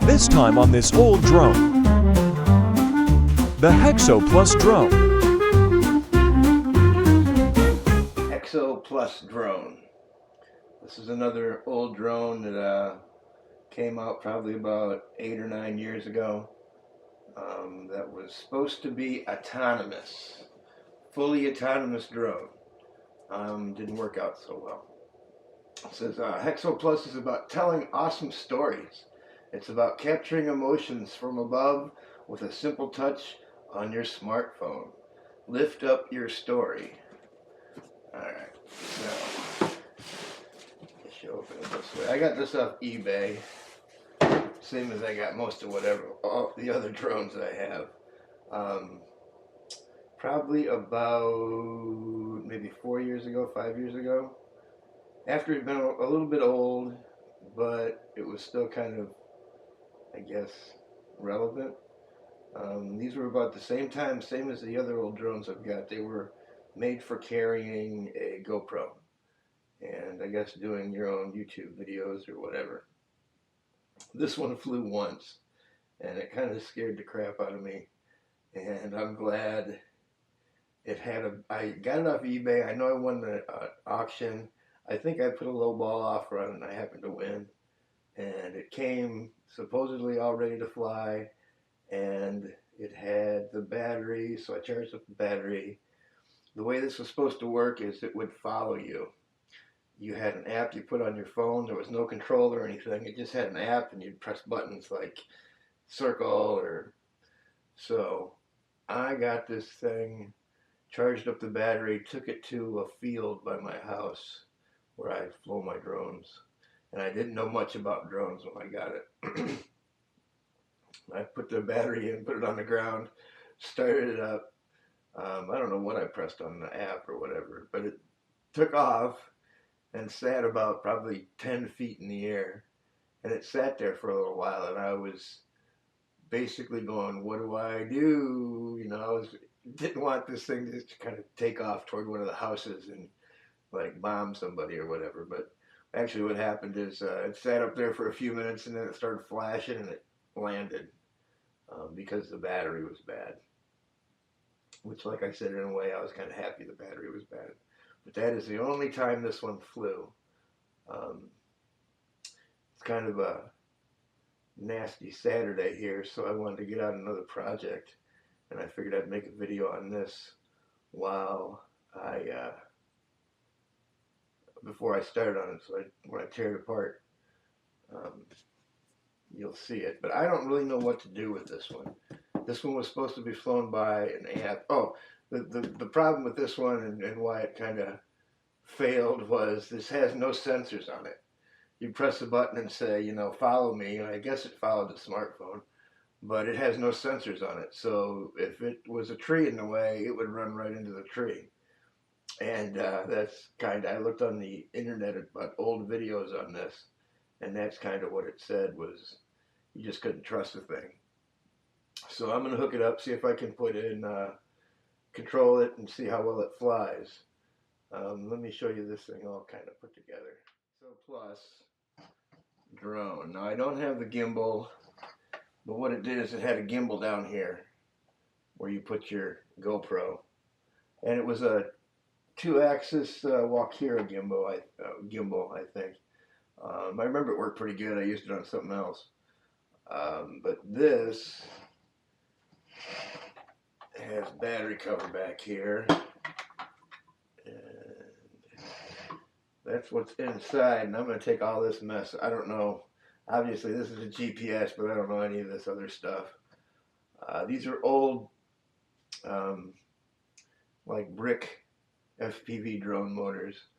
This time on this old drone, the Hexo Plus drone. Hexo Plus drone. This is another old drone that came out probably about 8 or 9 years ago. That was supposed to be autonomous, fully autonomous drone. Didn't work out so well. It says Hexo Plus is about telling awesome stories. It's about capturing emotions from above with a simple touch on your smartphone. Lift up your story. Alright, so I should open it this way. I got this off eBay, same as I got most of all the other drones I have. Probably about maybe 4 years ago, 5 years ago. After it'd been a little bit old, but it was still kind of, I guess, relevant. These were about the same time, same as the other old drones I've got. They were made for carrying a GoPro and I guess doing your own YouTube videos or whatever. This one flew once and it kind of scared the crap out of me, and I'm glad it had I got it off eBay. I know I won the auction. I think I put a low ball offer on it and I happened to win, and it came supposedly all ready to fly, and it had the battery, so I charged up the battery. The way this was supposed to work is it would follow you. You had an app you put on your phone. There was no controller or anything. It just had an app and you'd press buttons like circle or so. I got this thing, charged up the battery, took it to a field by my house where I flew my drones. And I didn't know much about drones when I got it. I put the battery in, put it on the ground, started it up. I don't know what I pressed on the app or whatever, but it took off and sat about probably 10 feet in the air. And it sat there for a little while, and I was basically going, what do I do? You know, didn't want this thing to just kind of take off toward one of the houses and like bomb somebody or whatever. But actually what happened is it sat up there for a few minutes and then it started flashing and it landed because the battery was bad. Which, like I said, in a way, I was kind of happy the battery was bad. But that is the only time this one flew. It's kind of a nasty Saturday here, so I wanted to get on another project, and I figured I'd make a video on this while before I started on it, so when I tear it apart, you'll see it. But I don't really know what to do with this one. This one was supposed to be flown by an app. Oh, the problem with this one and why it kind of failed was this has no sensors on it. You press a button and say, you know, follow me, and I guess it followed the smartphone, but it has no sensors on it. So if it was a tree in the way, it would run right into the tree. And that's kind of, I looked on the internet about old videos on this, and that's kind of what it said, was you just couldn't trust the thing. So I'm going to hook it up, see if I can put in, control it, and see how well it flies. Let me show you this thing all kind of put together. So Plus drone. Now I don't have the gimbal, but what it did is it had a gimbal down here where you put your GoPro. And it was a 2-axis Walkera gimbal, I think. I remember it worked pretty good. I used it on something else. But this has battery cover back here, and that's what's inside. And I'm going to take all this mess. I don't know. Obviously, this is a GPS, but I don't know any of this other stuff. These are old, like brick FPV drone motors.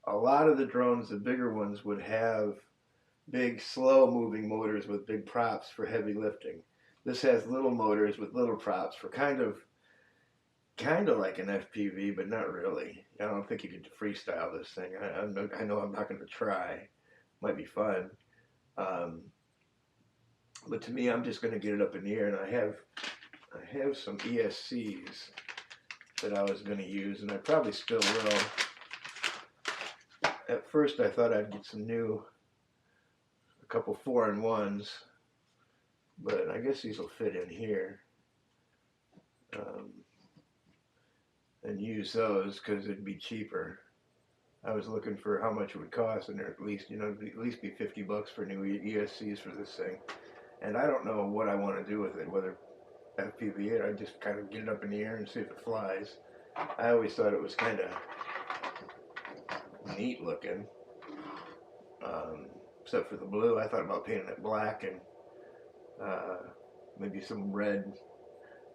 A lot of the drones, the bigger ones, would have big, slow-moving motors with big props for heavy lifting. This has little motors with little props for kind of like an FPV, but not really. I don't think you could freestyle this thing. I know I'm not going to try. Might be fun. But to me, I'm just going to get it up in the air, and I have some ESCs that I was going to use, and I probably still will. At first, I thought I'd get some new couple 4-in-1s, but I guess these will fit in here. And use those because it'd be cheaper. I was looking for how much it would cost, and at least, you know, at least be $50 for new ESCs for this thing. And I don't know what I want to do with it, whether FPV it, I just kind of get it up in the air and see if it flies. I always thought it was kind of neat looking, except for the blue. I thought about painting it black and maybe some red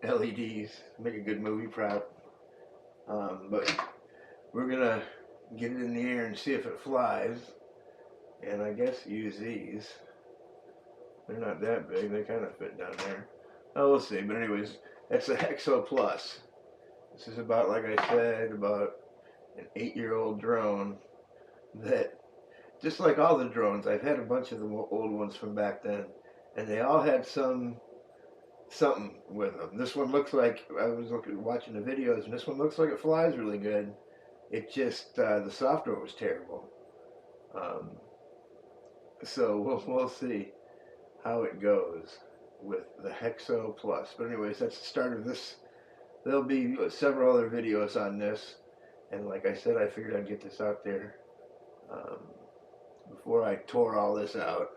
LEDs, make a good movie prop. But we're gonna get it in the air and see if it flies, and I guess use these. They're not that big, they kind of fit down there. Oh, we'll see. But anyways, that's the Hexo Plus. This is about, like I said, about an 8-year-old drone that, just like all the drones, I've had a bunch of the old ones from back then, and they all had something with them. This one looks like, I was watching the videos, and this one looks like it flies really good. It just, the software was terrible. So we'll see how it goes with the Hexo Plus. But anyways, that's the start of this. There'll be several other videos on this, and like I said, I figured I'd get this out there before I tore all this out,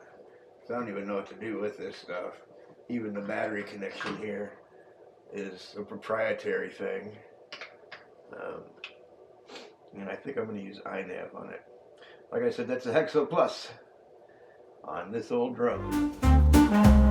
because I don't even know what to do with this stuff. Even the battery connection here is a proprietary thing. And I think I'm going to use INAV on it. Like I said, that's a Hexo Plus on this old drone.